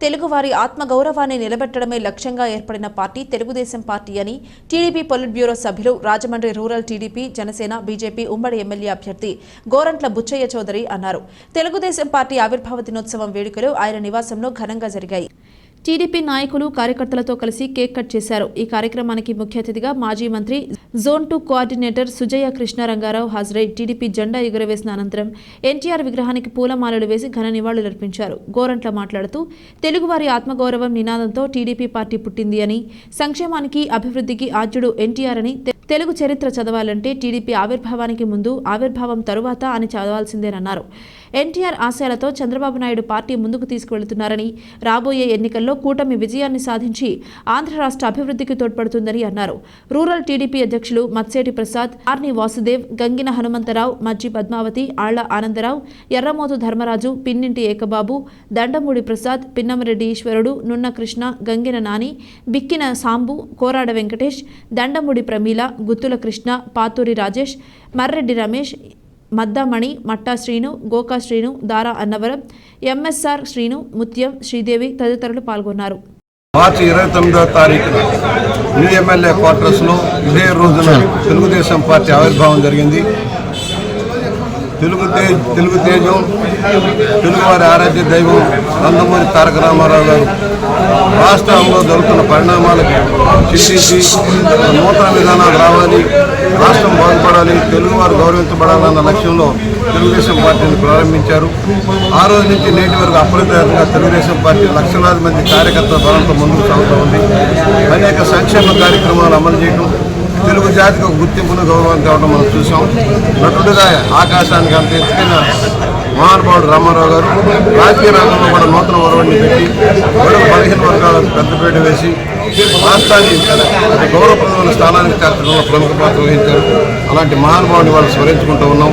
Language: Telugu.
తెలుగువారి ఆత్మగౌరవాన్ని నిలబెట్టడమే లక్ష్యంగా ఏర్పడిన పార్టీ తెలుగుదేశం పార్టీ అని టీడీపీ పొలిట్ బ్యూరో సభ్యులు Rajahmundry rural TDP Janasena BJP ఉమ్మడి ఎమ్మెల్యే అభ్యర్థి గోరంట్ల బుచ్చయ్య చౌదరి అన్నారు. తెలుగుదేశం పార్టీ ఆవిర్భావ దినోత్సవం వేడుకలు ఆయన నివాసంలో ఘనంగా జరిగాయి. టీడీపీ నాయకులు కార్యకర్తలతో కలిసి కేక్ కట్ చేశారు. ఈ కార్యక్రమానికి ముఖ్య అతిథిగా మాజీ మంత్రి జోన్ 2 కోఆర్డినేటర్ సుజయ కృష్ణారంగారావు హాజరై టీడీపీ జెండా ఎగురవేసిన అనంతరం ఎన్టీఆర్ విగ్రహానికి పూలమాలలు వేసి ఘన నివాళులర్పించారు. గోరంట్ల మాట్లాడుతూ తెలుగువారి ఆత్మగౌరవం నినాదంతో టీడీపీ పార్టీ పుట్టింది అని, సంక్షేమానికి అభివృద్ధికి ఆద్యుడు ఎన్టీఆర్ అని, తెలుగు చరిత్ర చదవాలంటే టీడీపీ ఆవిర్భావానికి ముందు, ఆవిర్భావం తరువాత అని చదవాల్సిందేనన్నారు. ఎన్టీఆర్ ఆశయాలతో చంద్రబాబు నాయుడు పార్టీ ముందుకు తీసుకువెళుతున్నారని, రాబోయే ఎన్నికల్లో కూటమి విజయాన్ని సాధించి ఆంధ్ర రాష్ట్ర అభివృద్ధికి తోడ్పడుతుందని అన్నారు. రూరల్ టీడీపీ అధ్యక్షులు మత్సేటి ప్రసాద్, ఆర్ని వాసుదేవ్, గంగిన హనుమంతరావు, మజ్జి పద్మావతి, ఆళ్ల ఆనందరావు, ఎర్రమోతు ధర్మరాజు, పిన్నింటి ఏకబాబు, దండమూడి ప్రసాద్, పిన్నమరెడ్డి ఈశ్వరుడు, నున్న కృష్ణ, గంగిన నాని, బిక్కిన సాంబు, కోరాడ వెంకటేష్, దండమూడి ప్రమీల, గుత్తుల కృష్ణ, పాతూరి రాజేష్, మర్రెడ్డి రమేష్, మద్దామణి, మట్టా శ్రీను, గోకా శ్రీను, దారా అన్నవరం, ఎంఎస్ఆర్ శ్రీను, ముత్యం, శ్రీదేవి తదితరులు పాల్గొన్నారు. మార్చి 29వ తారీఖున న్యూ ఎమ్మెల్యే క్వార్టర్స్లో ఇదే రోజున తెలుగుదేశం పార్టీ ఆవిర్భావం జరిగింది. తెలుగు తేజం, తెలుగువారి ఆరాధ్య దైవం నందమూరి తారక రామారావు గారు రాష్ట్రంలో జరుగుతున్న పరిణామాలకు చింతించి నూతన విధానాలు రావాలి, రాష్ట్రం బాగుపడాలి, తెలుగువారు గౌరవించబడాలన్న లక్ష్యంలో తెలుగుదేశం పార్టీని ప్రారంభించారు. ఆ రోజు నుంచి నేటి వరకు అప్రతిహతంగా తెలుగుదేశం పార్టీ లక్షలాది మంది కార్యకర్తల బలంతో ముందుకు సాగుతూ ఉంది. అనేక సంక్షేమ కార్యక్రమాలు అమలు చేయడం, తెలుగు జాతికి ఒక గుర్తింపును గౌరవం తేవడం మనం చూసాం. నటుడుగా ఆకాశానికి అంత ఎత్తుకైన మహానుభావుడు రామారావు గారు రాజకీయ రంగంలో కూడా నూతన ఒరవడిని పెట్టి బడుగు 15 వర్గాలకు పెద్దపీట వేసి రాష్ట్రాన్ని గౌరవప్రదమైన స్థానానికి చేర్చడంలో ప్రముఖ పాత్ర వహించారు. అలాంటి మహానుభావుని వాళ్ళు స్మరించుకుంటూ ఉన్నాం.